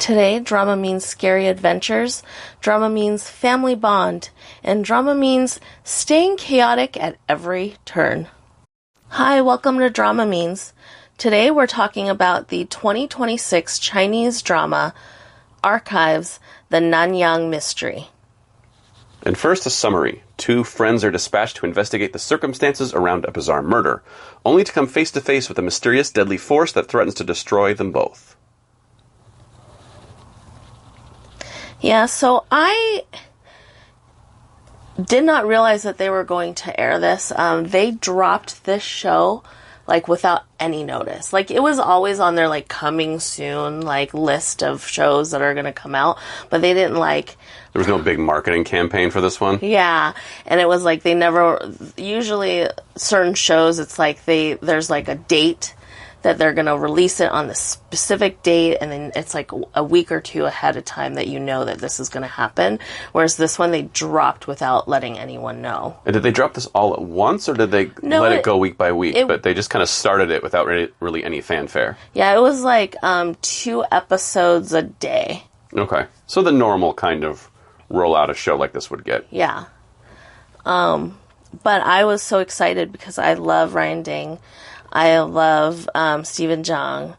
Today, drama means scary adventures, drama means family bond, and drama means staying chaotic at every turn. Hi, welcome to DramaMeans. Today we're talking about the 2026 Chinese drama Archives, the Nanyang Mystery. And first, a summary. Two friends are dispatched to investigate the circumstances around a bizarre murder, only to come face to face with a mysterious, deadly force that threatens to destroy them both. Yeah, so I did not realize that they were going to air this. They dropped this show, without any notice. It was always on their, coming soon, list of shows that are going to come out, but they didn't, There was no big marketing campaign for this one? Yeah, and it was, they never... Usually, certain shows, it's there's, a date that they're going to release it on the specific date, and then it's a week or two ahead of time that you know that this is going to happen. Whereas this one they dropped without letting anyone know. And did they drop this all at once, or did they let it go week by week? But they just kind of started it without really any fanfare. Yeah, it was 2 episodes a day. Okay. So the normal kind of rollout a show like this would get. Yeah. But I was so excited because I love Ryan Ding. I love Stephen Zhang.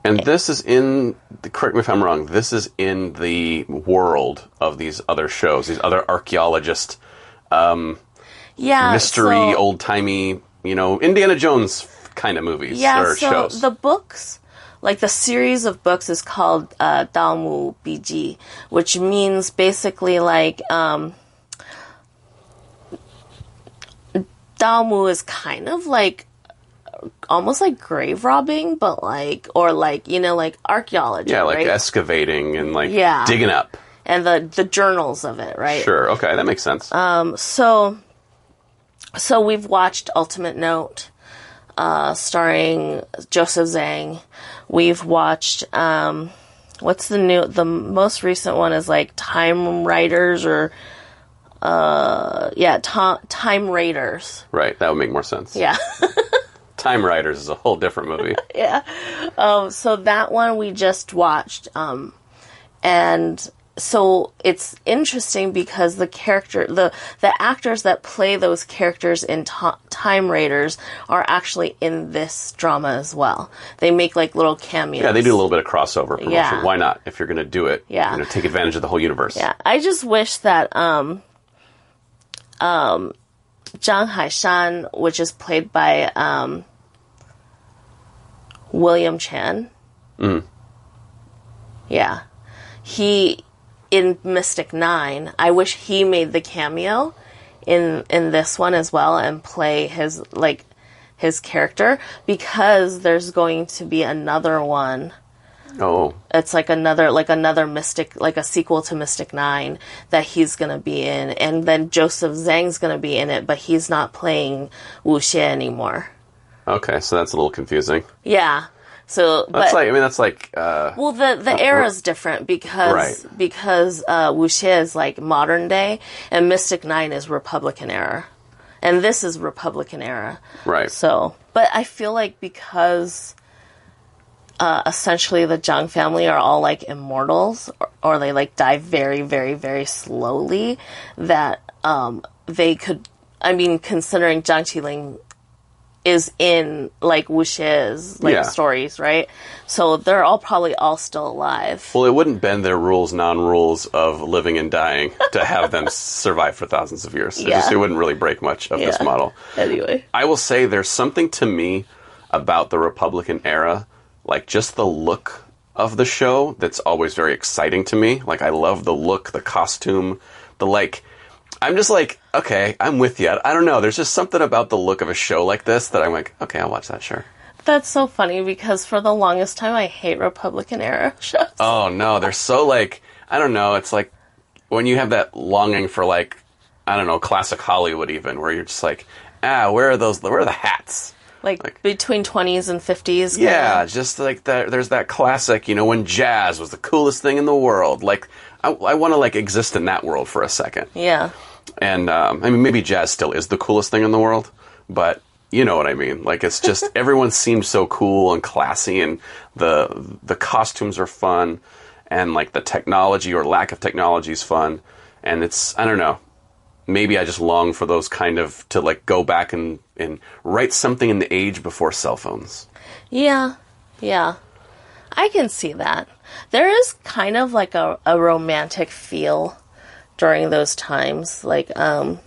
And this is correct me if I'm wrong, this is in the world of these other shows, these other archaeologist, mystery, old-timey, Indiana Jones kind of movies or shows. So the books, the series of books is called Daomu Biji, which means basically Daomu is kind of almost like grave robbing, but archaeology. Yeah, right? Excavating and digging up. And the journals of it, right? Sure, okay, that makes sense. So we've watched Ultimate Note, starring Joseph Zhang. We've watched, the most recent one is Time Riders or, Time Raiders. Right, that would make more sense. Yeah. Time Riders is a whole different movie. Yeah. So that one we just watched. And so it's interesting because the actors that play those characters in Time Raiders are actually in this drama as well. They make little cameos. Yeah, they do a little bit of crossover promotion. Yeah. Why not? If you're going to do it, take advantage of the whole universe. Yeah. I just wish that Zhang Hai Qi, which is played by William Chen. Mm. Yeah. He, in Mystic 9, I wish he made the cameo in this one as well and play his character, because there's going to be another one. Oh. It's another Mystic, a sequel to Mystic 9 that he's going to be in. And then Joseph Zhang's going to be in it, but he's not playing Wu Xie anymore. Okay, so that's a little confusing. Yeah. So, that's the era's different because Wu Xie is modern day and Mystic 9 is Republican era. And this is Republican era. Right. So, but I feel because essentially the Zhang family are all immortals, or they die very, very, very slowly, that they could, considering Zhang Qiling is in Wu Xie's stories, right? So they're probably all still alive. Well, it wouldn't bend their non-rules of living and dying to have them survive for thousands of years. It wouldn't really break much of this model. Anyway. I will say there's something to me about the Republican era, just the look of the show that's always very exciting to me. I love the look, the costume, I'm just okay, I'm with you. I don't know. There's just something about the look of a show like this that I'm okay, I'll watch that, sure. That's so funny because for the longest time I hate Republican era shows. Oh, no. They're so I don't know. It's when you have that longing for I don't know, classic Hollywood even, where you're just where are the hats? Between 20s and 50s? Yeah, just that. There's that classic, when jazz was the coolest thing in the world. I want to exist in that world for a second. Yeah. And maybe jazz still is the coolest thing in the world, but you know what I mean. It's just everyone seemed so cool and classy, and the costumes are fun, and like the technology or lack of technology is fun. And it's, I don't know, maybe I just long for those kind of, to like go back and write something in the age before cell phones. Yeah. I can see that. There is kind of like a romantic feel during those times, like, and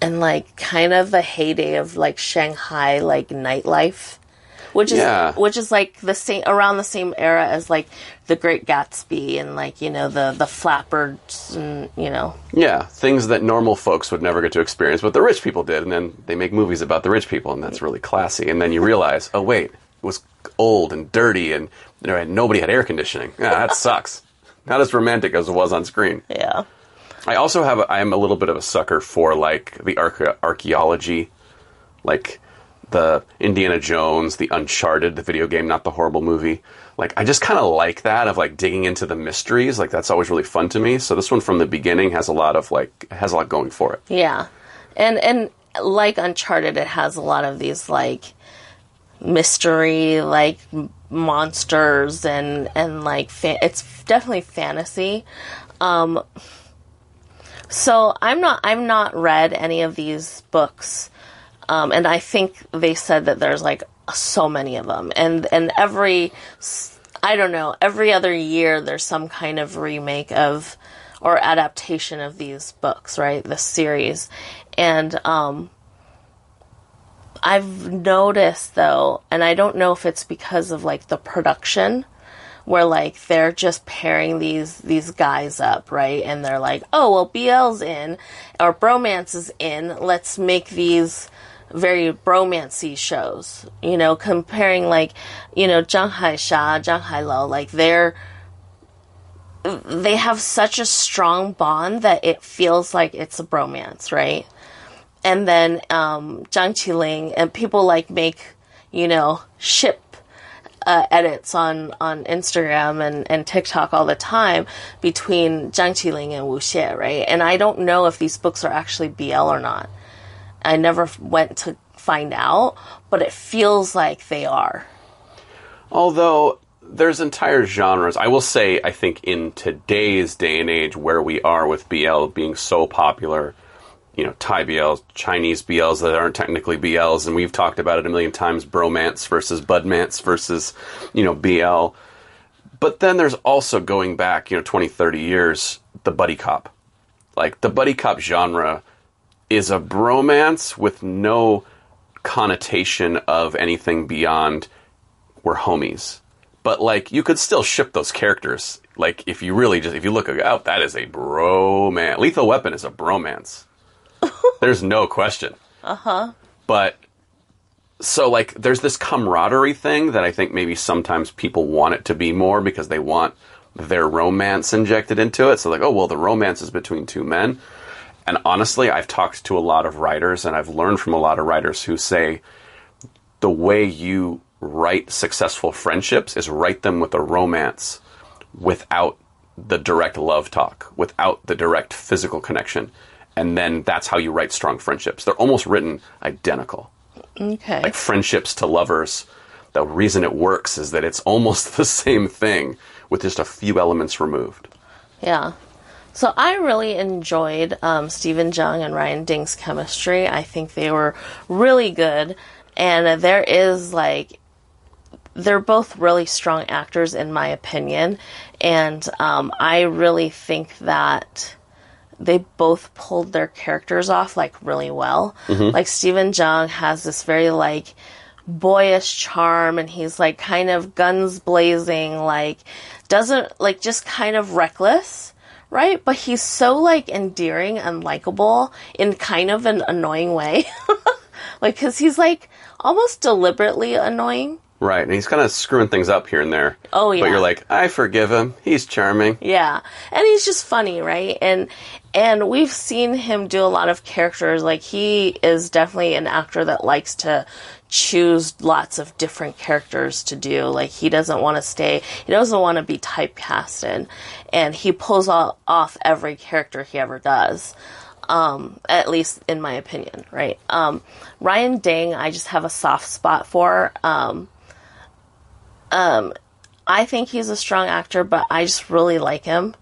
like kind of the heyday of like Shanghai, like nightlife, which is like the same, around the same era as like The Great Gatsby and like, you know, the flappers and, you know. Yeah, things that normal folks would never get to experience, but the rich people did, and then they make movies about the rich people, and that's really classy. And then you realize, oh wait, it was old and dirty, and you know, nobody had air conditioning. Yeah, that sucks. Not as romantic as it was on screen. Yeah. I also I'm a little bit of a sucker for like the archaeology, like the Indiana Jones, the Uncharted, the video game, not the horrible movie. Like, I just kind of like that, of like digging into the mysteries. Like, that's always really fun to me. So this one from the beginning has a lot going for it. Yeah. And like Uncharted, it has a lot of these like mystery, like monsters and like it's definitely fantasy. So I'm not read any of these books. And I think they said that there's like so many of them, and every other year there's some kind of remake of or adaptation of these books, right? The series. And I've noticed though, and I don't know if it's because of like the production, where like they're just pairing these guys up, right? And they're like, oh well, BL's in or bromance is in, let's make these very bromancy shows, you know, comparing like, you know, Zhang Hai Qi, Zhang Hai Lo, like they have such a strong bond that it feels like it's a bromance, right? And then Zhang Qiling, and people like make, you know, ship edits on Instagram and TikTok all the time between Zhang Qiling and Wu Xie, right? And I don't know if these books are actually BL or not. I never went to find out, but it feels like they are. Although there's entire genres. I will say, I think in today's day and age where we are with BL being so popular, you know, Thai BLs, Chinese BLs that aren't technically BLs, and we've talked about it a million times, bromance versus budmance versus, you know, BL. But then there's also, going back, you know, 20, 30 years, the buddy cop. Like, the buddy cop genre is a bromance with no connotation of anything beyond we're homies. But, like, you could still ship those characters. Like, if you look out, that is a bromance. Lethal Weapon is a bromance. There's no question. Uh-huh. But, so, like, there's this camaraderie thing that I think maybe sometimes people want it to be more because they want their romance injected into it. So, like, oh, well, the romance is between two men. And honestly, I've talked to a lot of writers, and I've learned from a lot of writers who say the way you write successful friendships is write them with a romance without the direct love talk, without the direct physical connection. And then that's how you write strong friendships. They're almost written identical. Okay. Like friendships to lovers. The reason it works is that it's almost the same thing with just a few elements removed. Yeah. So I really enjoyed Stephen Zhang and Ryan Ding's chemistry. I think they were really good. And there is like, they're both really strong actors in my opinion. And I really think that they both pulled their characters off like really well. Mm-hmm. Like Stephen Zhang has this very like boyish charm, and he's like kind of guns blazing, like doesn't like just kind of reckless. Right? But he's so, like, endearing and likable in kind of an annoying way. Like, because he's, like, almost deliberately annoying. Right. And he's kind of screwing things up here and there. Oh, yeah. But you're like, I forgive him. He's charming. Yeah. And he's just funny, right? And we've seen him do a lot of characters. Like, he is definitely an actor that likes to choose lots of different characters to do. Like, he doesn't want to be typecasted. And he pulls off every character he ever does. At least in my opinion, right? Ryan Ding, I just have a soft spot for. I think he's a strong actor, but I just really like him.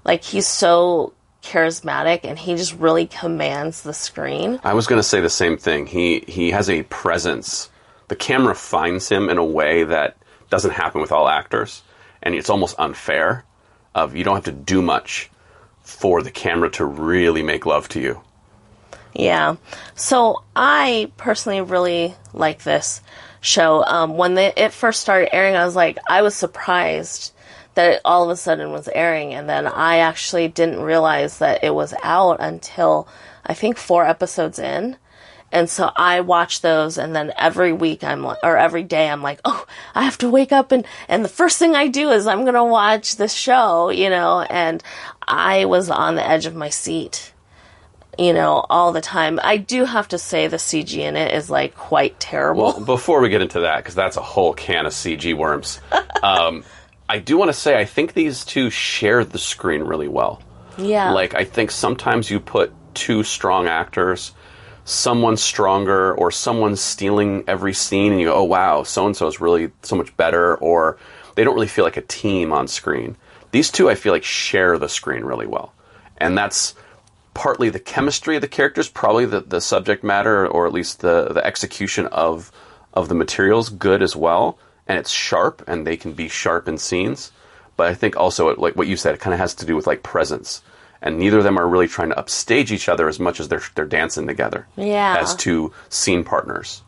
Like, he's so charismatic, and he just really commands the screen. I was going to say the same thing. He has a presence. The camera finds him in a way that doesn't happen with all actors, and it's almost unfair. You don't have to do much for the camera to really make love to you. Yeah. So I personally really like this show. When it first started airing, I was surprised that it all of a sudden was airing, and then I actually didn't realize that it was out until I think 4 episodes in. And so I watch those, and then every day I'm like, oh, I have to wake up, and the first thing I do is I'm going to watch this show, and I was on the edge of my seat, all the time. I do have to say the CG in it is, like, quite terrible. Well, before we get into that, because that's a whole can of CG worms, I do want to say I think these two share the screen really well. Yeah. Like, I think sometimes you put 2 strong actors, someone stronger or someone stealing every scene, and you go, oh wow, so-and-so is really so much better, or they don't really feel like a team on screen. These two, I feel like, share the screen really well. And that's partly the chemistry of the characters, probably the subject matter, or at least the execution of the materials good as well. And it's sharp, and they can be sharp in scenes. But I think also, like what you said, it kind of has to do with like presence. And neither of them are really trying to upstage each other as much as they're dancing together. Yeah. As 2 scene partners.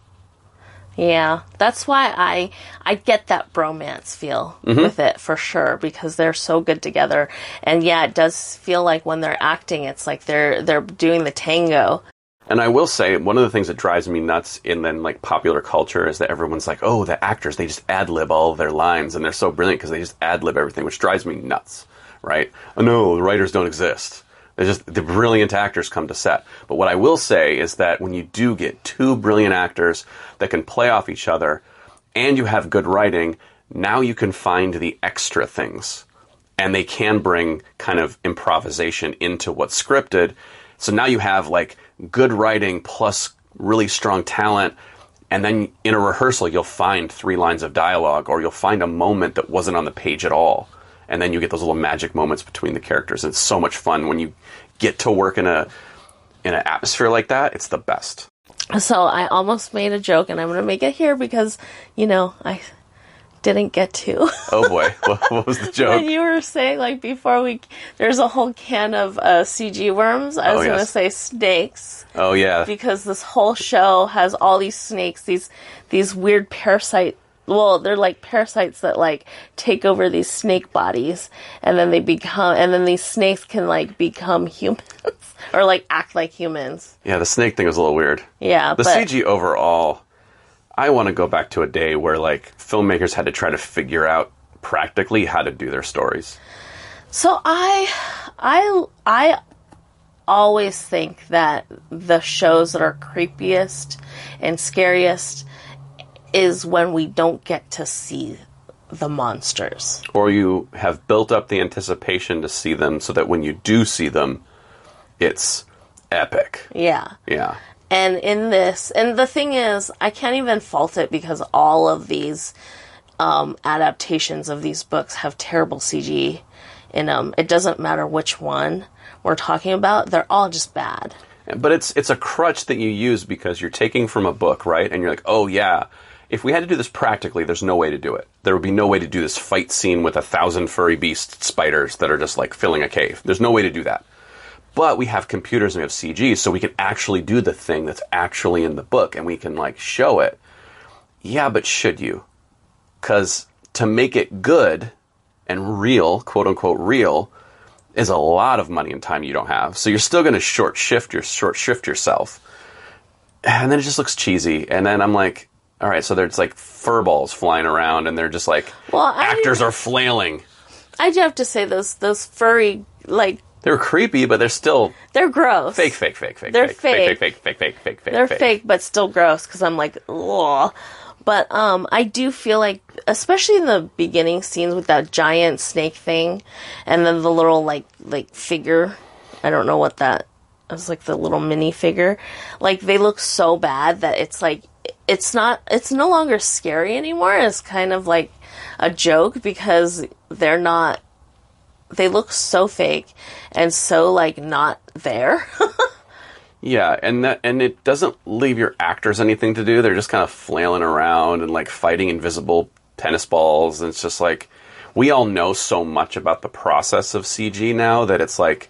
Yeah. That's why I get that bromance feel with it, for sure, because they're so good together. And yeah, it does feel like when they're acting, it's like they're doing the tango. And I will say, one of the things that drives me nuts in then like popular culture is that everyone's like, oh, the actors, they just ad-lib all of their lines, and they're so brilliant because they just ad-lib everything, which drives me nuts. Right? Oh, no, the writers don't exist. The brilliant actors come to set. But what I will say is that when you do get 2 brilliant actors that can play off each other, and you have good writing, now you can find the extra things. And they can bring kind of improvisation into what's scripted. So now you have like good writing plus really strong talent, and then in a rehearsal you'll find 3 lines of dialogue, or you'll find a moment that wasn't on the page at all. And then you get those little magic moments between the characters. And it's so much fun when you get to work in an atmosphere like that. It's the best. So I almost made a joke, and I'm going to make it here because, I didn't get to. Oh boy, what was the joke? When you were saying, like, before there's a whole can of CG worms. I was going to say snakes. Oh yeah. Because this whole show has all these snakes, these weird parasite. Well, they're like parasites that like take over these snake bodies, and then these snakes can like become humans or like act like humans. Yeah, the snake thing was a little weird. Yeah, the CG overall, I want to go back to a day where like filmmakers had to try to figure out practically how to do their stories. So I always think that the shows that are creepiest and scariest is when we don't get to see the monsters. Or you have built up the anticipation to see them so that when you do see them, it's epic. Yeah. Yeah. And in this, and the thing is, I can't even fault it because all of these adaptations of these books have terrible CG in them. It doesn't matter which one we're talking about, they're all just bad. But it's a crutch that you use because you're taking from a book, right? And you're like, oh yeah, if we had to do this practically, there's no way to do it. There would be no way to do this fight scene with 1,000 furry beast spiders that are just like filling a cave. There's no way to do that. But we have computers and we have CG, so we can actually do the thing that's actually in the book, and we can like show it. Yeah, but should you? Because to make it good and real, quote unquote real, is a lot of money and time you don't have. So you're still going to short shift yourself. And then it just looks cheesy. And then I'm like, all right, so there's like fur balls flying around, and they're just like, actors are flailing. I do have to say those furry, like, they're creepy, but they're gross. Fake. They're fake. They're fake, but still gross, because I'm like, ugh. But I do feel like, especially in the beginning scenes with that giant snake thing, and then the little like figure, I don't know what that. It was like the little mini figure. Like, they look so bad that it's like it's no longer scary anymore. It's kind of like a joke because they look so fake and so, like, not there. Yeah, and it doesn't leave your actors anything to do. They're just kind of flailing around and, like, fighting invisible tennis balls. And it's just like, we all know so much about the process of CG now that it's like,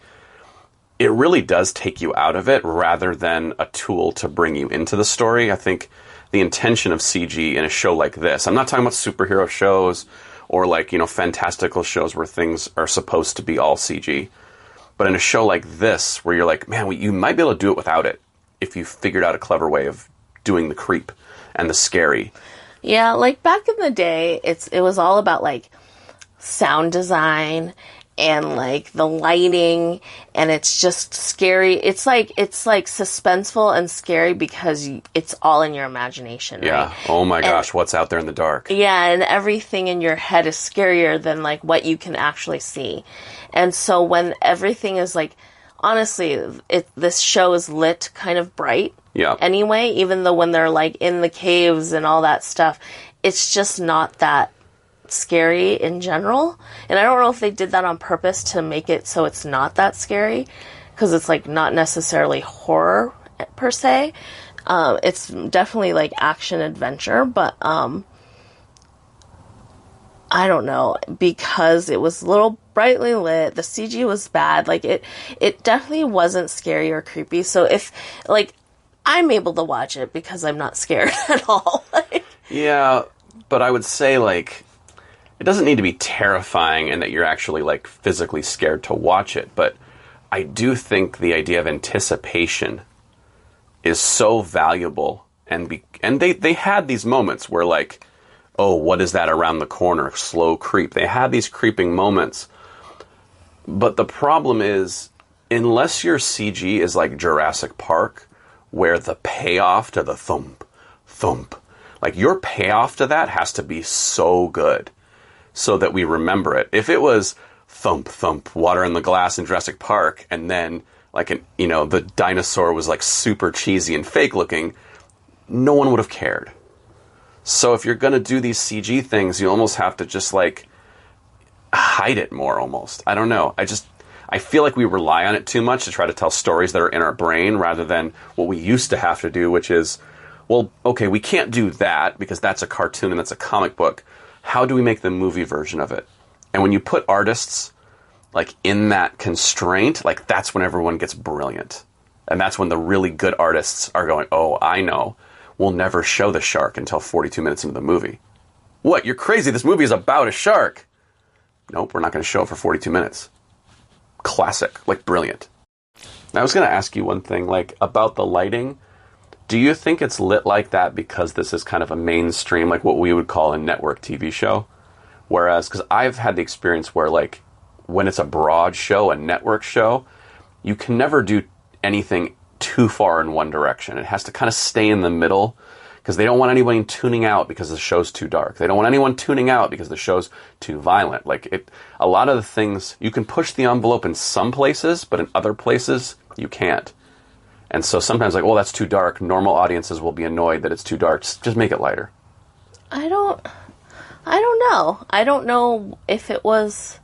it really does take you out of it rather than a tool to bring you into the story. I think the intention of CG in a show like this, I'm not talking about superhero shows or, like, fantastical shows where things are supposed to be all CG. But in a show like this, where you're like, man, you might be able to do it without it if you figured out a clever way of doing the creep and the scary. Yeah, like, back in the day, it was all about, like, sound design and, like, the lighting, and it's just scary. It's like suspenseful and scary because it's all in your imagination, yeah. Right? Oh my gosh, what's out there in the dark? Yeah, and everything in your head is scarier than, like, what you can actually see. And so when everything is, like, honestly, this show is lit kind of bright. Yeah. Anyway, even though when they're, like, in the caves and all that stuff, it's just not that scary in general. And I don't know if they did that on purpose to make it so it's not that scary, because it's, like, not necessarily horror per se. It's definitely, like, action adventure, but I don't know, because it was a little brightly lit, the CG was bad, like, it definitely wasn't scary or creepy. So if, like, I'm able to watch it because I'm not scared at all. Yeah, but I would say, like, it doesn't need to be terrifying and that you're actually, like, physically scared to watch it, but I do think the idea of anticipation is so valuable, and they had these moments where, like, oh, what is that around the corner? Slow creep. They had these creeping moments. But the problem is, unless your CG is like Jurassic Park, where the payoff to the thump, thump, like, your payoff to that has to be so good so that we remember it. If it was thump, thump, water in the glass in Jurassic Park, and then, like, the dinosaur was, like, super cheesy and fake looking, no one would have cared. So if you're going to do these CG things, you almost have to just, like, hide it more almost. I don't know. I feel like we rely on it too much to try to tell stories that are in our brain rather than what we used to have to do, which is, well, okay, we can't do that because that's a cartoon and that's a comic book. How do we make the movie version of it? And when you put artists, like, in that constraint, like, that's when everyone gets brilliant. And that's when the really good artists are going, oh, I know. We'll never show the shark until 42 minutes into the movie. What? You're crazy. This movie is about a shark. Nope, we're not going to show it for 42 minutes. Classic. Like, brilliant. I was going to ask you one thing, like, about the lighting. Do you think it's lit like that because this is kind of a mainstream, like what we would call a network TV show? Whereas, because I've had the experience where, like, when it's a broad show, a network show, you can never do anything too far in one direction. It has to kind of stay in the middle because they don't want anyone tuning out because the show's too dark. They don't want anyone tuning out because the show's too violent. Like, a lot of the things, you can push the envelope in some places, but in other places, you can't. And so sometimes, like, well, that's too dark. Normal audiences will be annoyed that it's too dark. Just make it lighter. I don't know. I don't know if it was,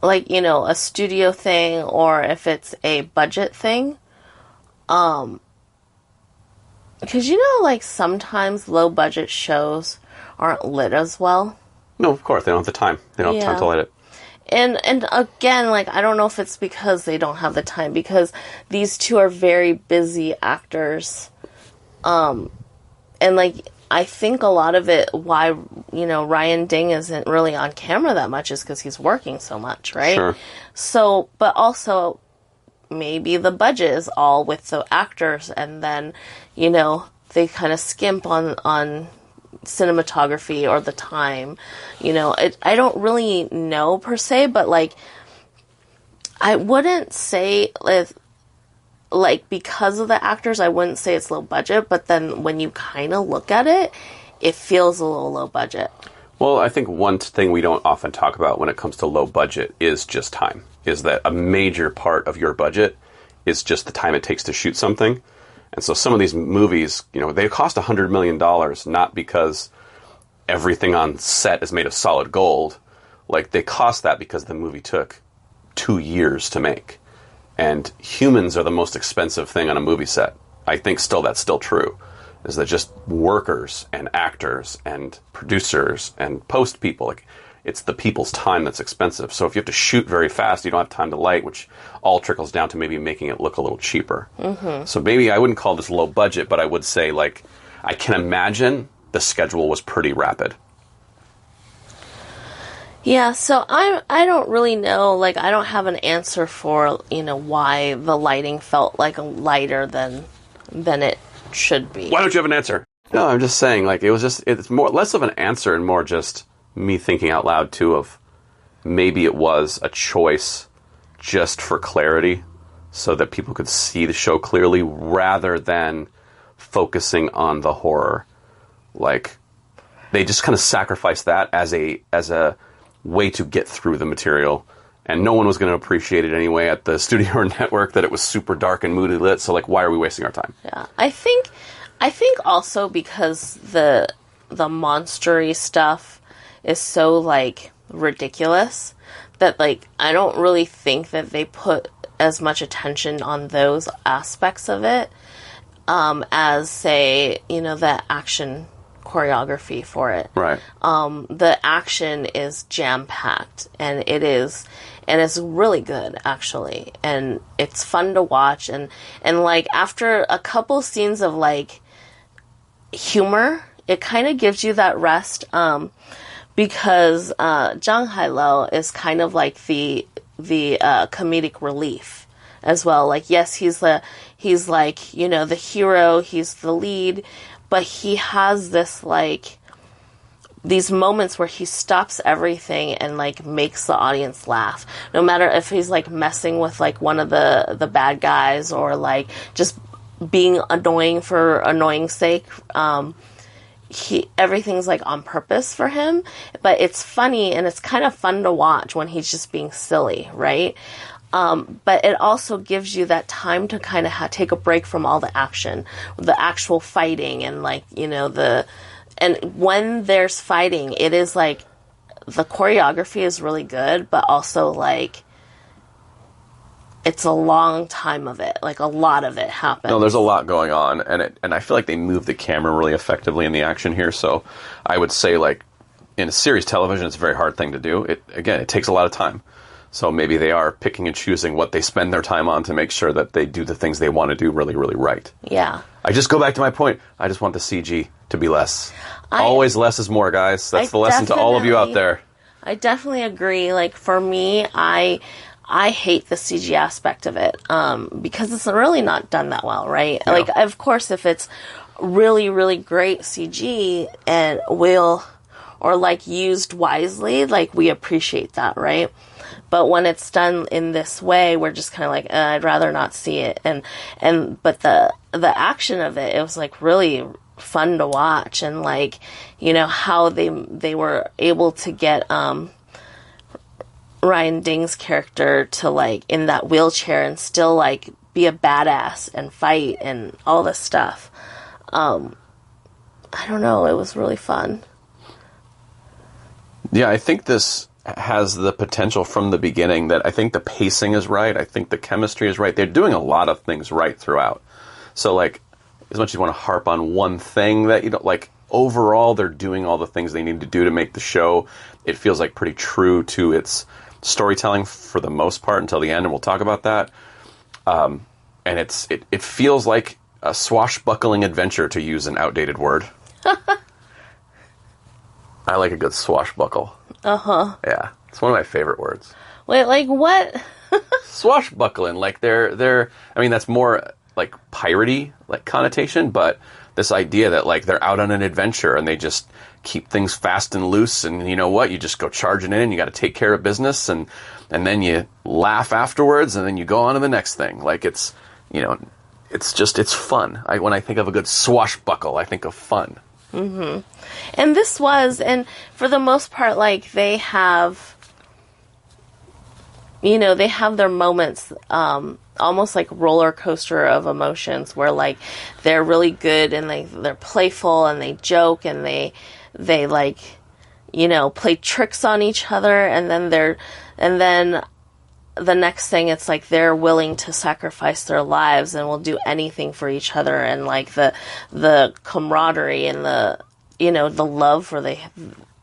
like, a studio thing or if it's a budget thing. Because, like, sometimes low-budget shows aren't lit as well. No, of course. They don't have the time. They don't have time to light it. And again, like, I don't know if it's because they don't have the time, because these two are very busy actors. And, like, I think a lot of it, why, Ryan Ding isn't really on camera that much is because he's working so much, right? Sure. So, but also, maybe the budget is all with the actors, and then, they kind of skimp on cinematography or the time. I don't really know per se, but, like, I wouldn't say, like, because of the actors, I wouldn't say it's low budget, but then when you kind of look at it, it feels a little low budget. Well, I think one thing we don't often talk about when it comes to low budget is just time. Is that a major part of your budget is just the time it takes to shoot something. And so some of these movies, they cost $100 million, not because everything on set is made of solid gold. Like, they cost that because the movie took 2 years to make. And humans are the most expensive thing on a movie set. I think that's still true. Is that just workers and actors and producers and post people. Like, it's the people's time that's expensive. So if you have to shoot very fast, you don't have time to light, which all trickles down to maybe making it look a little cheaper. Mm-hmm. So maybe I wouldn't call this low budget, but I would say, like, I can imagine the schedule was pretty rapid. Yeah, so I don't really know, like, I don't have an answer for, why the lighting felt like lighter than it should be. Why don't you have an answer? No, I'm just saying, like, it's more less of an answer and more just me thinking out loud, too, of maybe it was a choice just for clarity so that people could see the show clearly rather than focusing on the horror. Like, they just kind of sacrificed that as a way to get through the material, and no one was going to appreciate it anyway at the studio or network, that it was super dark and moody lit, so, like, why are we wasting our time? Yeah, I think also because the monstery stuff is so, like, ridiculous that, like, I don't really think that they put as much attention on those aspects of it as, say, the action choreography for it. Right. The action is jam-packed, and it's really good, actually, and it's fun to watch, and like, after a couple scenes of, like, humor, it kind of gives you that rest, because Zhang Hai Qi is kind of like the comedic relief as well. Like, yes, he's like, the hero, he's the lead, but he has this, like, these moments where he stops everything and, like, makes the audience laugh. No matter if he's, like, messing with, like, one of the bad guys, or, like, just being annoying for annoying's sake. Everything's, like, on purpose for him, but it's funny, and it's kind of fun to watch when he's just being silly, right? But it also gives you that time to kind of take a break from all the action, the actual fighting, and, like, and when there's fighting, it is, like, the choreography is really good, but also, like, it's a long time of it. Like, a lot of it happens. No, there's a lot going on, and I feel like they move the camera really effectively in the action here, so I would say, like, in a series television, it's a very hard thing to do. It takes a lot of time. So maybe they are picking and choosing what they spend their time on to make sure that they do the things they want to do really, really right. Yeah. I just go back to my point. I just want the CG to be less. Always less is more, guys. That's the lesson to all of you out there. I definitely agree. Like, for me, I hate the CG aspect of it, because it's really not done that well, right? No. Like, of course, if it's really, really great CG and or, like, used wisely, like, we appreciate that, right? But when it's done in this way, we're just kind of like, I'd rather not see it. But the action of it was, like, really fun to watch, and, like, how they were able to get Ryan Ding's character to, like, in that wheelchair and still, like, be a badass and fight and all this stuff. I don't know. It was really fun. Yeah, I think this has the potential from the beginning that I think the pacing is right. I think the chemistry is right. They're doing a lot of things right throughout. So, like, as much as you want to harp on one thing that you don't like, overall they're doing all the things they need to do to make the show. It feels like pretty true to its storytelling for the most part until the end, and we'll talk about that. And it feels like a swashbuckling adventure, to use an outdated word. I like a good swashbuckle. Uh-huh. Yeah, it's one of my favorite words. Wait, like what? Swashbuckling, like they're. I mean, that's more like piratey, like connotation, but this idea that, like, they're out on an adventure and they just keep things fast and loose, and you know what? You just go charging in. You got to take care of business, and then you laugh afterwards, and then you go on to the next thing. Like, it's it's fun. When I think of a good swashbuckle, I think of fun. Mm-hmm. And for the most part, like, they have their moments, almost like roller coaster of emotions, where, like, they're really good and they're playful and they joke and they like, play tricks on each other, and then the next thing, it's like they're willing to sacrifice their lives and will do anything for each other, and like the camaraderie and the love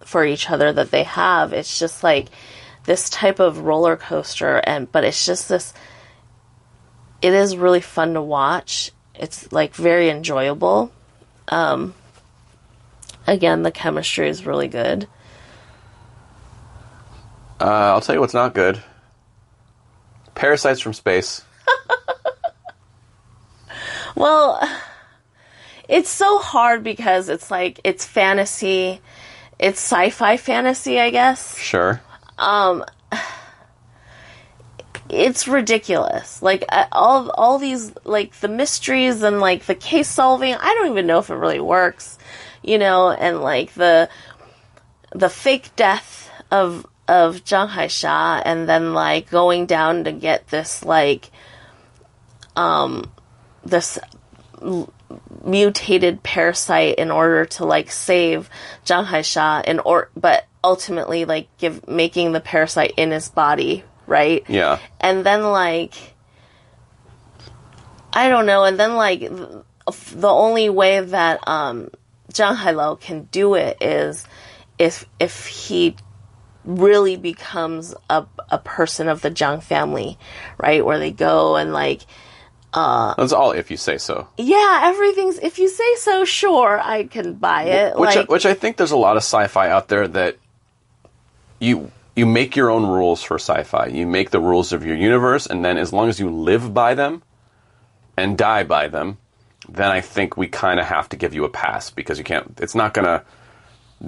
for each other that they have. It's just like this type of roller coaster, but it's just this. It is really fun to watch. It's like very enjoyable. Again, the chemistry is really good. I'll tell you what's not good. Parasites from space. Well, it's so hard because it's like, it's fantasy. It's sci-fi fantasy, I guess. Sure. It's ridiculous. Like, all these, like, the mysteries and, like, the case solving, I don't even know if it really works, and, like, the fake death of Zhang Hai Qi, and then, like, going down to get this, like, this mutated parasite in order to, like, save Zhang Hai Qi, but ultimately, like, making the parasite in his body, right? Yeah. And then, like, I don't know, and then, like, the only way that Zhang Hai can do it is if he really becomes a person of the Jiang family, right? Where they go and, like... That's all if you say so. Yeah, everything's... If you say so, sure, I can buy it. Which I think there's a lot of sci-fi out there that you make your own rules for sci-fi. You make the rules of your universe, and then as long as you live by them and die by them, then I think we kind of have to give you a pass, because you can't... It's not going to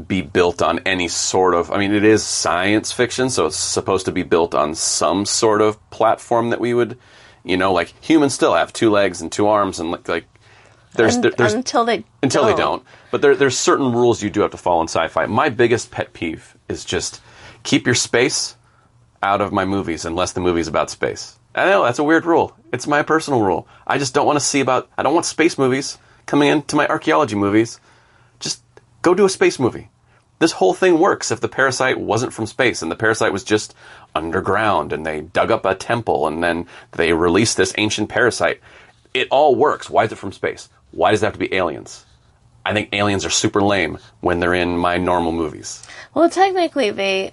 be built on any sort of... I mean, it is science fiction, so it's supposed to be built on some sort of platform that we would... like, humans still have 2 legs and 2 arms, and like there's until they don't. But there's certain rules you do have to follow in sci-fi. My biggest pet peeve is just keep your space out of my movies unless the movie's about space. I know that's a weird rule. It's my personal rule. I just don't want to see I don't want space movies coming into my archaeology movies. Just go do a space movie. This whole thing works if the parasite wasn't from space and the parasite was just underground and they dug up a temple and then they released this ancient parasite. It all works. Why is it from space? Why does it have to be aliens? I think aliens are super lame when they're in my normal movies. Well, technically,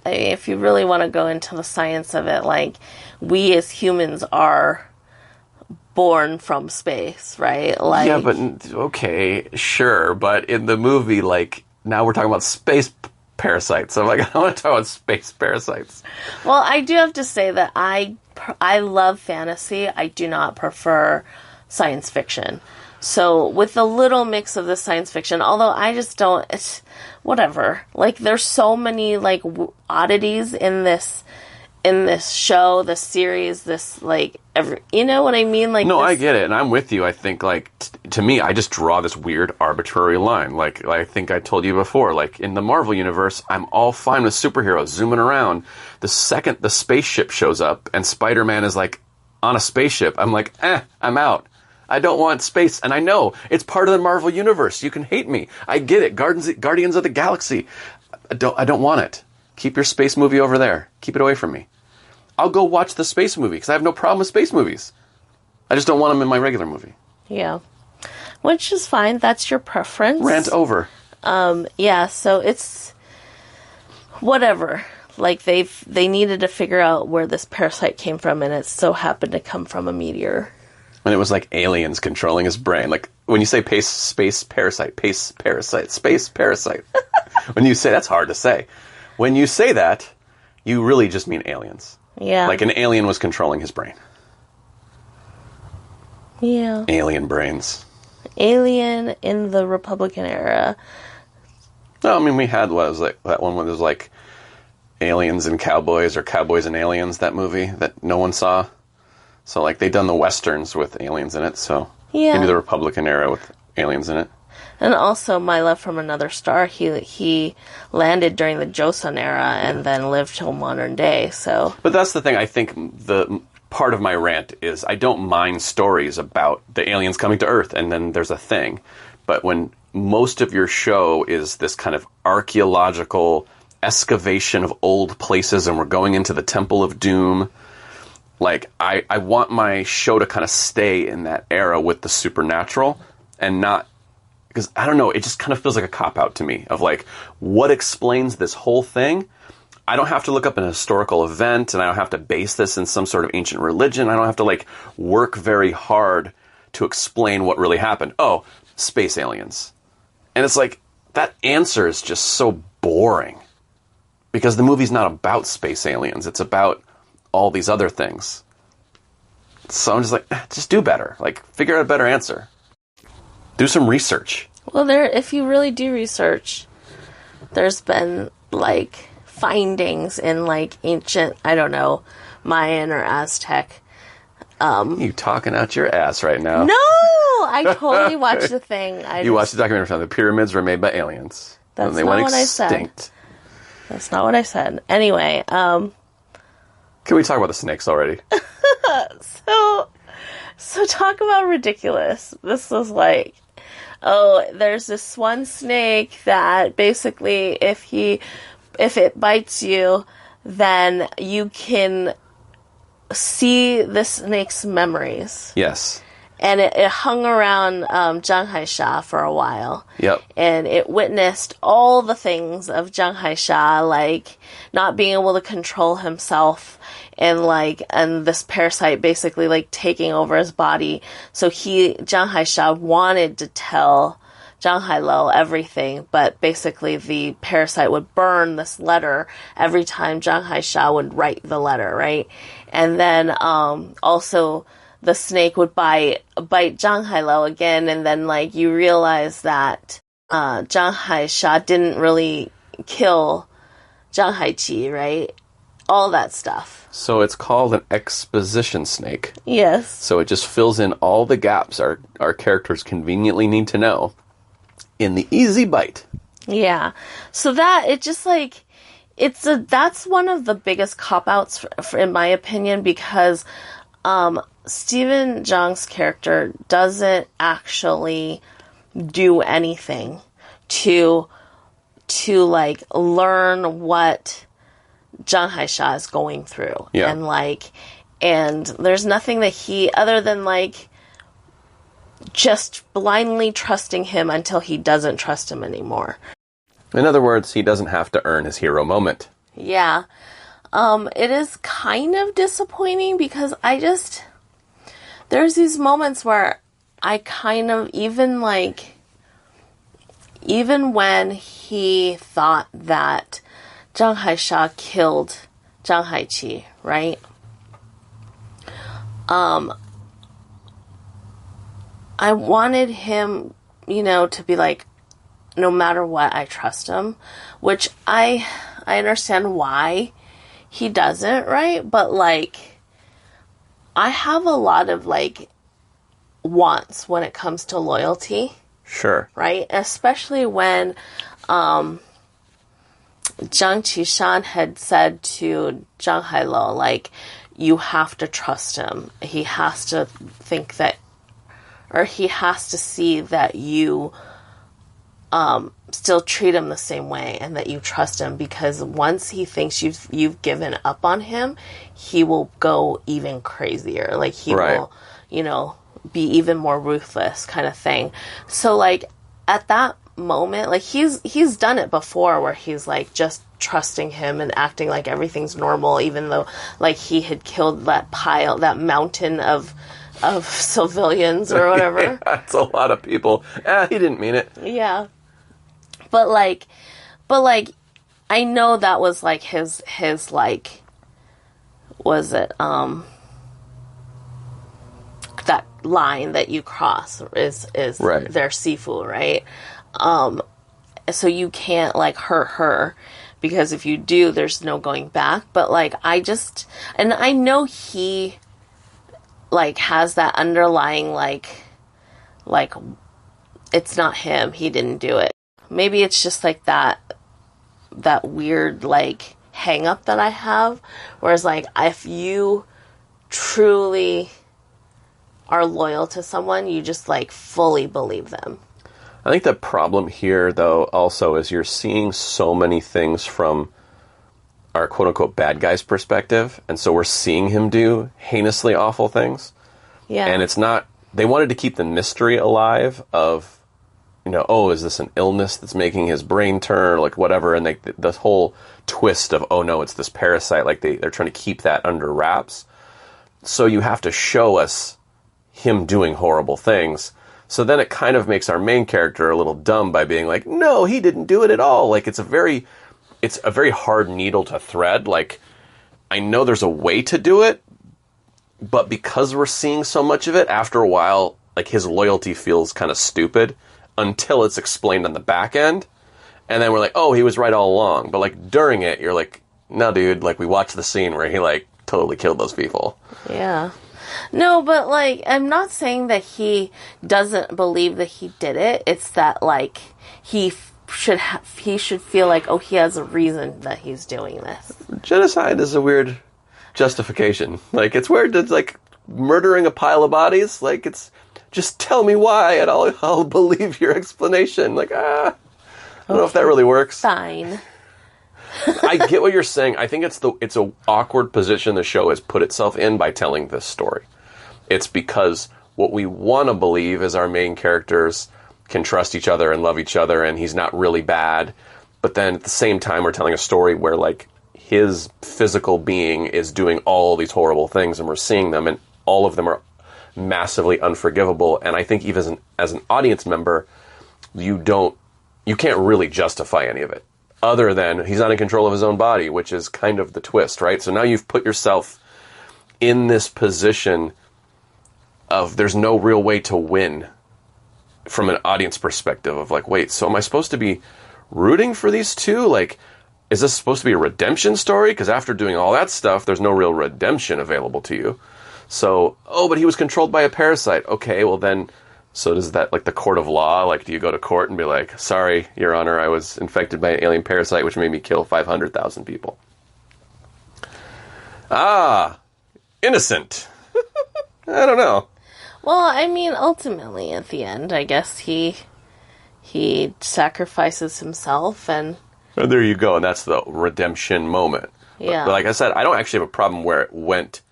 if you really want to go into the science of it, like, we as humans are born from space, right? Like, yeah, but, okay, sure, but in the movie, like, now we're talking about space parasites. So I'm like, I want to talk about space parasites. Well, I do have to say that I love fantasy. I do not prefer science fiction. So with a little mix of the science fiction, although I just don't, it's whatever. Like, there's so many, like, oddities in this show, this series, this, like, you know what I mean? Like, no, I get it, and I'm with you. I think, like, to me, I just draw this weird arbitrary line. Like, I think I told you before, like, in the Marvel universe, I'm all fine with superheroes zooming around. The second the spaceship shows up and Spider-Man is, like, on a spaceship, I'm like, I'm out. I don't want space, and I know it's part of the Marvel universe. You can hate me. I get it. Guardians of the Galaxy. I don't want it. Keep your space movie over there. Keep it away from me. I'll go watch the space movie because I have no problem with space movies. I just don't want them in my regular movie. Yeah, which is fine. That's your preference. Rant over. Yeah. So it's whatever. Like, they needed to figure out where this parasite came from, and it so happened to come from a meteor. And it was like aliens controlling his brain. Like, when you say space parasite. When you say, that's hard to say. When you say that, you really just mean aliens. Yeah. Like an alien was controlling his brain. Yeah. Alien brains. Alien in the Republican era. No, I mean, we had, what was like, that one where there's like aliens and cowboys, or cowboys and aliens, that movie that no one saw. So, like, they've done the Westerns with aliens in it, so yeah. Maybe the Republican era with aliens in it. And also, My Love from Another Star, he landed during the Joseon era and then lived till modern day, so... But that's the thing, I think the part of my rant is I don't mind stories about the aliens coming to Earth and then there's a thing. But when most of your show is this kind of archaeological excavation of old places and we're going into the Temple of Doom, like, I want my show to kind of stay in that era with the supernatural and not... Because, I don't know, it just kind of feels like a cop-out to me of, like, what explains this whole thing? I don't have to look up an historical event, and I don't have to base this in some sort of ancient religion. I don't have to, like, work very hard to explain what really happened. Oh, space aliens. And it's like, that answer is just so boring. Because the movie's not about space aliens. It's about all these other things. So I'm just like, just do better. Like, figure out a better answer. Do some research. Well, if you really do research, there's been, like, findings in, like, ancient, I don't know, Mayan or Aztec. You talking out your ass right now. No! I totally watched the thing. You watched the documentary from the pyramids were made by aliens. That's and they not went what extinct. I said. That's not what I said. Anyway, Can we talk about the snakes already? So talk about ridiculous. This was like... Oh, there's this one snake that basically if it bites you, then you can see the snake's memories. Yes. And it hung around Zhang Hai Qi for a while. Yep. And it witnessed all the things of Zhang Hai Qi, like not being able to control himself and this parasite basically like taking over his body. So Zhang Hai Qi wanted to tell Zhang Hai Lo everything, but basically the parasite would burn this letter every time Zhang Hai Qi would write the letter, right? And then also the snake would bite Zhang Hai Lo again, and then like you realize that Zhang Hai Qi didn't really kill Zhang Hai Qi, right? All that stuff. So it's called an exposition snake. Yes. So it just fills in all the gaps our characters conveniently need to know in the easy bite. Yeah. So that, it just like, that's one of the biggest cop-outs in my opinion, because Stephen Zhang's character doesn't actually do anything to like learn what Zhang Hai Qi is going through. Yeah. And there's nothing that other than like just blindly trusting him until he doesn't trust him anymore. In other words, he doesn't have to earn his hero moment. Yeah. It is kind of disappointing because there's these moments where I kind of, even when he thought that Zhang Hai Qi killed Zhang Hai Qi, right? I wanted him, to be like, no matter what, I trust him, which I understand why he doesn't, right? But like, I have a lot of like wants when it comes to loyalty. Sure. Right? Especially when Zhang Qishan had said to Zhang Hai Lo, like, you have to trust him. He has to think that, or he has to see that you still treat him the same way and that you trust him, because once he thinks you've given up on him, he will go even crazier. Like, he will, be even more ruthless kind of thing. So, like, at that moment, like, he's done it before where he's, like, just trusting him and acting like everything's normal, even though, like, he had killed that mountain of civilians or whatever. Yeah, that's a lot of people. He didn't mean it. Yeah. But I know that was, like, his, like, was it, that line that you cross is right. Their Sifu, right? So you can't, like, hurt her, because if you do, there's no going back. But, like, and I know he, like, has that underlying, like, it's not him, he didn't do it. Maybe it's just, like, that weird, like, hang-up that I have, whereas, like, if you truly are loyal to someone, you just, like, fully believe them. I think the problem here, though, also is you're seeing so many things from our quote-unquote bad guy's perspective, and so we're seeing him do heinously awful things. Yeah. And it's not... They wanted to keep the mystery alive of, oh, is this an illness that's making his brain turn, like whatever, and the whole twist of, oh no, it's this parasite, like they're trying to keep that under wraps. So you have to show us him doing horrible things. So then it kind of makes our main character a little dumb by being like, no, he didn't do it at all. Like, it's a very hard needle to thread. Like, I know there's a way to do it, but because we're seeing so much of it, after a while, like, his loyalty feels kind of stupid until it's explained on the back end. And then we're like, oh, he was right all along. But, like, during it, you're like, no, dude, like, we watched the scene where he, like, totally killed those people. Yeah. No, but, like, I'm not saying that he doesn't believe that he did it. It's that, like, he should feel like, oh, he has a reason that he's doing this. Genocide is a weird justification. Like, it's weird. It's like murdering a pile of bodies. Like, it's just tell me why and I'll believe your explanation. Like, I don't know if that really works. Fine. I get what you're saying. I think it's a awkward position the show has put itself in by telling this story. It's because what we want to believe is our main characters can trust each other and love each other and he's not really bad. But then at the same time, we're telling a story where, like, his physical being is doing all these horrible things and we're seeing them and all of them are massively unforgivable. And I think even as an audience member, you can't really justify any of it. Other than he's not in control of his own body, which is kind of the twist, right? So now you've put yourself in this position of there's no real way to win from an audience perspective of like, wait, so am I supposed to be rooting for these two? Like, is this supposed to be a redemption story? Because after doing all that stuff, there's no real redemption available to you. So, oh, but he was controlled by a parasite. Okay, well then... So does that, like, the court of law, like, do you go to court and be like, sorry, Your Honor, I was infected by an alien parasite which made me kill 500,000 people? Ah, innocent. I don't know. Well, I mean, ultimately, at the end, I guess he sacrifices himself and there you go, and that's the redemption moment. Yeah. But like I said, I don't actually have a problem where it went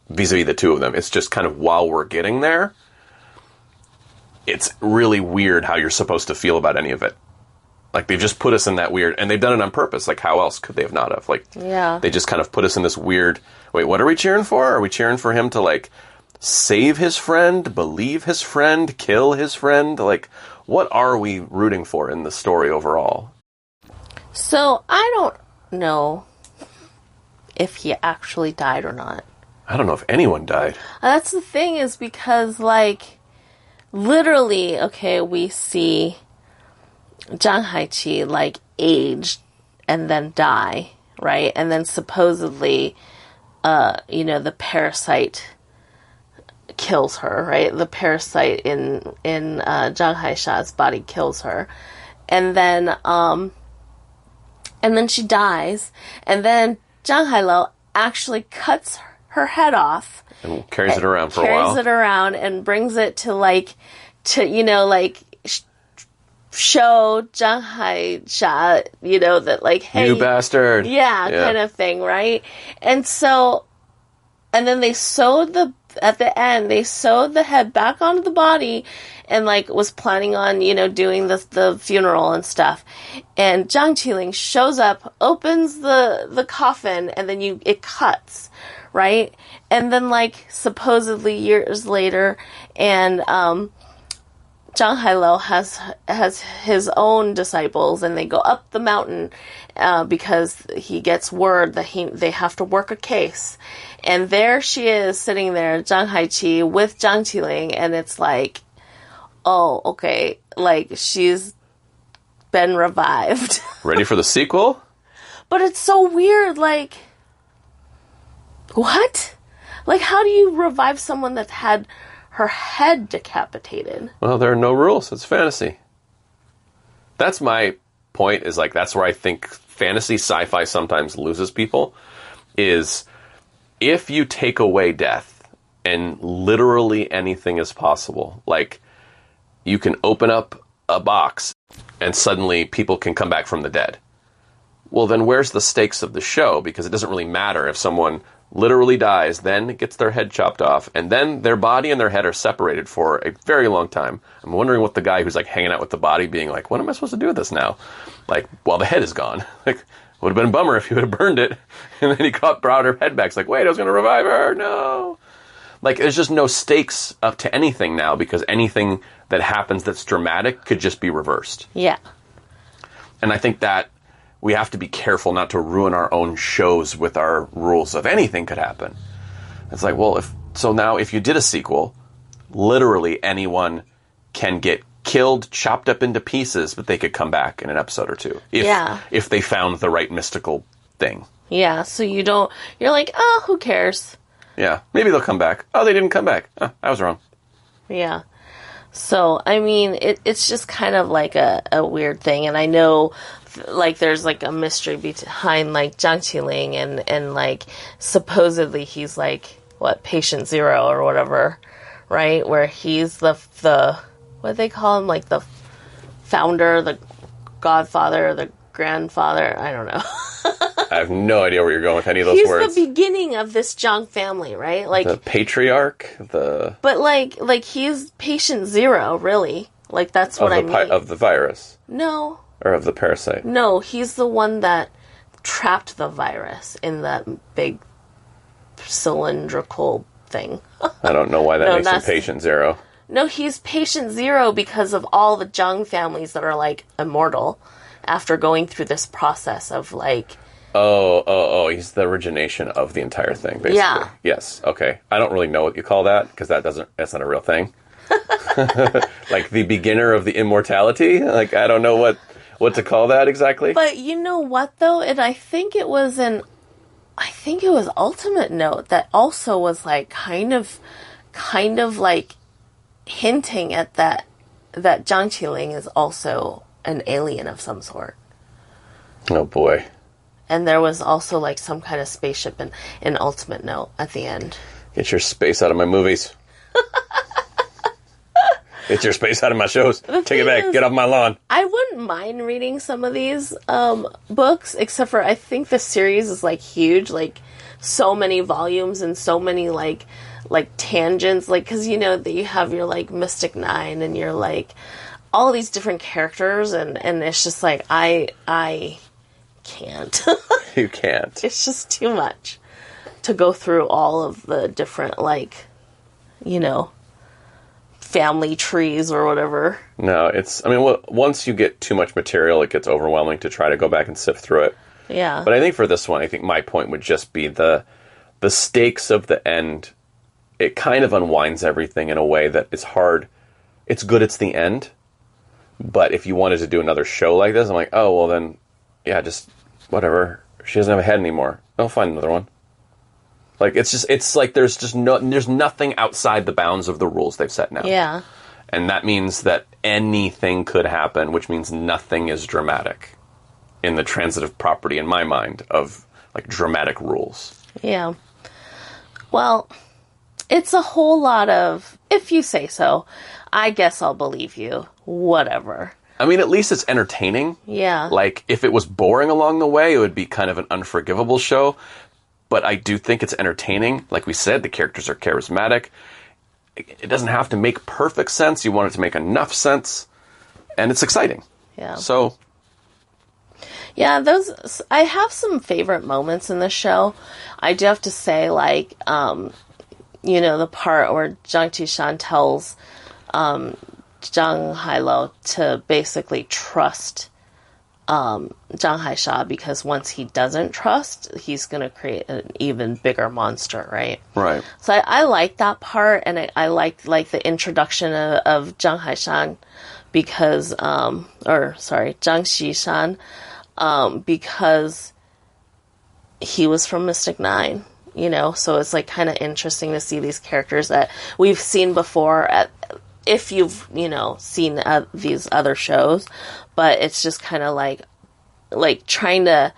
vis-a-vis the two of them. It's just kind of while we're getting there, it's really weird how you're supposed to feel about any of it. Like, they've just put us in that weird... And they've done it on purpose. Like, how else could they have not have? Like, yeah. They just kind of put us in this weird... Wait, what are we cheering for? Are we cheering for him to, like, save his friend, believe his friend, kill his friend? Like, what are we rooting for in the story overall? So, I don't know if he actually died or not. I don't know if anyone died. That's the thing, is because, like... Literally, okay, we see Zhang Hai Qi, like, age and then die, right? And then supposedly, the parasite kills her, right? The parasite in Zhang Hai Sha's body kills her. And then she dies. And then Zhang Hai Lo actually cuts her head off. And carries it around for a while. Carries it around and brings it to show Zhang Hai Sha, that, like, hey. You bastard. Yeah, kind of thing, right? And so, and then at the end, they sewed the head back onto the body and, like, was planning on, doing the funeral and stuff. And Zhang Qiling shows up, opens the coffin, and then it cuts. Right? And then, like, supposedly years later, and Zhang Hai Lo has his own disciples, and they go up the mountain because he gets word that they have to work a case. And there she is, sitting there, Zhang Hai Qi, with Zhang Qiling, and it's like, oh, okay, like, she's been revived. Ready for the sequel? But it's so weird, like... What? Like, how do you revive someone that had her head decapitated? Well, there are no rules. It's fantasy. That's my point, is, like, that's where I think fantasy sci-fi sometimes loses people, is if you take away death and literally anything is possible, like, you can open up a box and suddenly people can come back from the dead. Well, then where's the stakes of the show? Because it doesn't really matter if someone literally dies, then gets their head chopped off, and then their body and their head are separated for a very long time. I'm wondering what the guy who's like hanging out with the body being like, what am I supposed to do with this now? Like, while the head is gone. Like, would have been a bummer if he would have burned it. And then he brought her head back. It's like, wait, I was going to revive her. No. Like, there's just no stakes up to anything now because anything that happens that's dramatic could just be reversed. Yeah. And I think that we have to be careful not to ruin our own shows with our rules of anything could happen. It's like, well, if you did a sequel, literally anyone can get killed, chopped up into pieces, but they could come back in an episode or two. If they found the right mystical thing. Yeah, so you're like, oh, who cares? Yeah, maybe they'll come back. Oh, they didn't come back. Oh, I was wrong. Yeah. So, I mean, it's just kind of like a weird thing, and I know like there's like a mystery behind like Zhang Qiling and like supposedly he's like patient zero or whatever, right? Where he's the what do they call him, like the founder, the godfather, the grandfather, I don't know. I have no idea where you're going with any of those words. He's the beginning of this Zhang family, right? Like the patriarch, But like he's patient zero, really. Like that's what I mean. Of the virus. No. Or of the parasite? No, he's the one that trapped the virus in that big cylindrical thing. I don't know why that makes him patient zero. No, he's patient zero because of all the Zhang families that are, like, immortal after going through this process of, like... Oh, he's the origination of the entire thing, basically. Yeah. Yes, okay. I don't really know what you call that, because that's not a real thing. Like, the beginner of the immortality? Like, I don't know what to call that exactly. But you know what, though? And I think it was Ultimate Note that also was, like, kind of, like, hinting at that Zhang Qiling is also an alien of some sort. Oh, boy. And there was also, like, some kind of spaceship in Ultimate Note at the end. Get your space out of my movies. Get your space out of my shows. Take it back. Get off my lawn. I wouldn't mind reading some of these books, except for I think the series is, like, huge. Like, so many volumes and so many, like tangents. Like, because, you know, you have your, like, Mystic Nine and your, like, all these different characters. And it's just, like, I can't. You can't. It's just too much to go through all of the different, like, you know, family trees or whatever. No, once you get too much material, it gets overwhelming to try to go back and sift through it. Yeah. But I think for this one, I think my point would just be the stakes of the end. It kind of unwinds everything in a way that is hard. It's good it's the end. But if you wanted to do another show like this, I'm like, oh, well then, yeah, just whatever. She doesn't have a head anymore. I'll find another one. Like, it's like there's nothing outside the bounds of the rules they've set now. Yeah. And that means that anything could happen, which means nothing is dramatic in the transitive property, in my mind, of, like, dramatic rules. Yeah. Well, it's a whole lot of, if you say so, I guess I'll believe you. Whatever. I mean, at least it's entertaining. Yeah. Like, if it was boring along the way, it would be kind of an unforgivable show. But I do think it's entertaining. Like we said, the characters are charismatic. It doesn't have to make perfect sense. You want it to make enough sense. And it's exciting. Yeah. So. Yeah, I have some favorite moments in the show. I do have to say, like, you know, the part where Zhang Qishan tells Zhang Hai Lo to basically trust Zhang Hai Qi, because once he doesn't trust, he's going to create an even bigger monster, right? Right. So I like that part, and I like the introduction of Zhang Hai Qi because, Zhang Xishan, because he was from Mystic Nine, you know? So it's, like, kind of interesting to see these characters that we've seen before if you've, you know, seen these other shows, but it's just kind of like trying to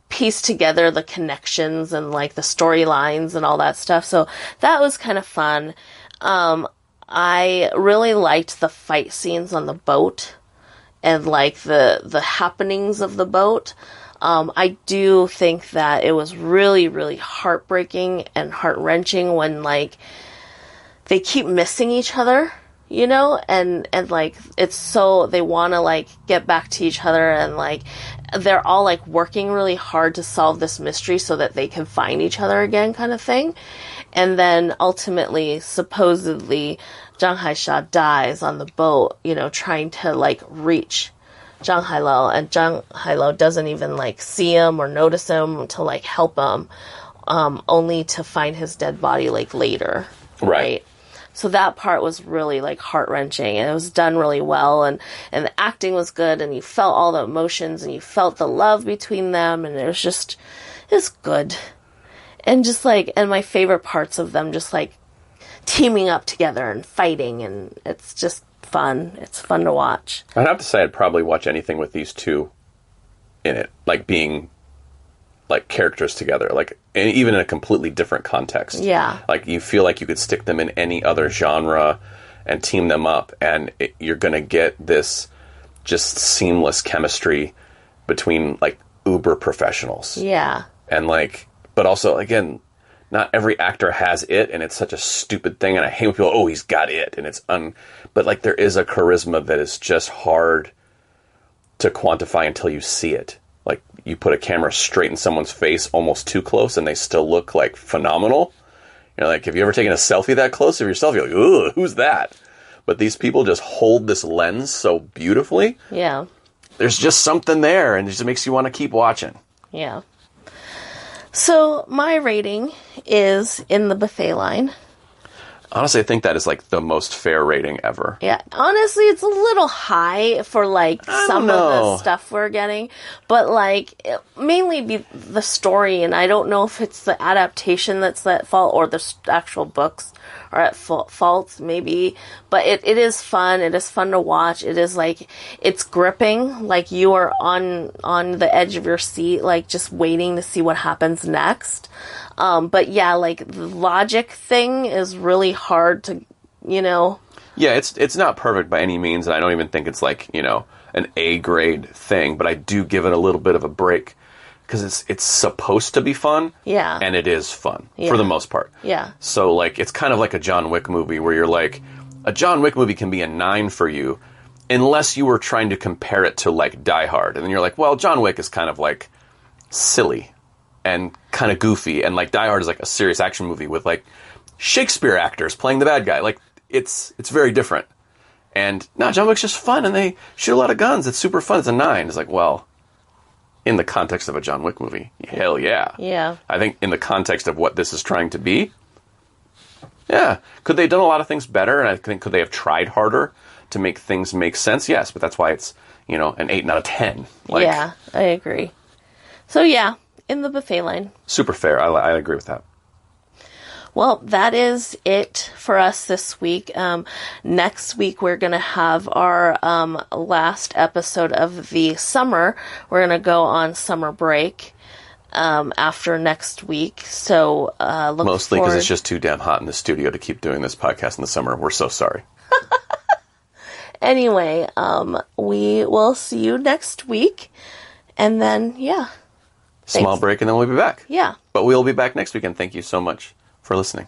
piece together the connections and, like, the storylines and all that stuff. So that was kind of fun. I really liked the fight scenes on the boat. and like the happenings of the boat. I do think that it was really, really heartbreaking and heart-wrenching when, like, they keep missing each other, you know? And like, it's so, they want to, like, get back to each other, and, like, they're all, like, working really hard to solve this mystery so that they can find each other again, kind of thing. And then, ultimately, supposedly, Zhang Hai Qi dies on the boat, you know, trying to, like, reach Zhang Hai Lo, and Zhang Hai Lo doesn't even, like, see him or notice him to, like, help him, only to find his dead body, like, later. Right? So that part was really, like, heart-wrenching, and it was done really well, and the acting was good, and you felt all the emotions, and you felt the love between them, and it's good. And just, like, and my favorite parts of them just, like, teaming up together and fighting, and it's just fun. It's fun to watch. I'd have to say I'd probably watch anything with these two in it, like being like characters together, like even in a completely different context. Yeah. Like you feel like you could stick them in any other genre and team them up, and you're going to get this just seamless chemistry between like uber professionals. Yeah. And like, but also again, not every actor has it, and it's such a stupid thing, and I hate when people, oh, he's got it, and it's but like there is a charisma that is just hard to quantify until you see it. Like you put a camera straight in someone's face almost too close, and they still look like phenomenal. You know, like, have you ever taken a selfie that close of yourself? You're like, ooh, who's that? But these people just hold this lens so beautifully. Yeah. There's just something there, and it just makes you want to keep watching. Yeah. So, my rating is in the buffet line. Honestly, I think that is, like, the most fair rating ever. Yeah. Honestly, it's a little high for, like, some of the stuff we're getting. But, like, mainly be the story, and I don't know if it's the adaptation that's at fault or the actual books are at fault, maybe. But it is fun. It is fun to watch. It is, like, it's gripping. Like, you are on the edge of your seat, like, just waiting to see what happens next. But yeah, like the logic thing is really hard to, you know. Yeah, it's not perfect by any means, and I don't even think it's like, you know, an A grade thing, but I do give it a little bit of a break because it's supposed to be fun. Yeah. And it is fun for the most part. Yeah. So like it's kind of like a John Wick movie where you're like, a John Wick movie can be a 9 for you unless you were trying to compare it to like Die Hard, and then you're like, well, John Wick is kind of like silly and kind of goofy, and like Die Hard is like a serious action movie with like Shakespeare actors playing the bad guy. Like it's very different. And no, John Wick's just fun, and they shoot a lot of guns. It's super fun. It's a 9. It's like, well, in the context of a John Wick movie, hell yeah. Yeah. I think in the context of what this is trying to be, yeah. Could they have done a lot of things better? And I think could they have tried harder to make things make sense? Yes, but that's why it's, you know, an 8 out of 10. Like, yeah, I agree. So yeah. In the buffet line. Super fair. I agree with that. Well, that is it for us this week. Next week, we're going to have our last episode of the summer. We're going to go on summer break after next week. So look Mostly because it's just too damn hot in the studio to keep doing this podcast in the summer. We're so sorry. Anyway, we will see you next week. And then, yeah. Small break, and then we'll be back. Yeah. But we'll be back next week, and thank you so much for listening.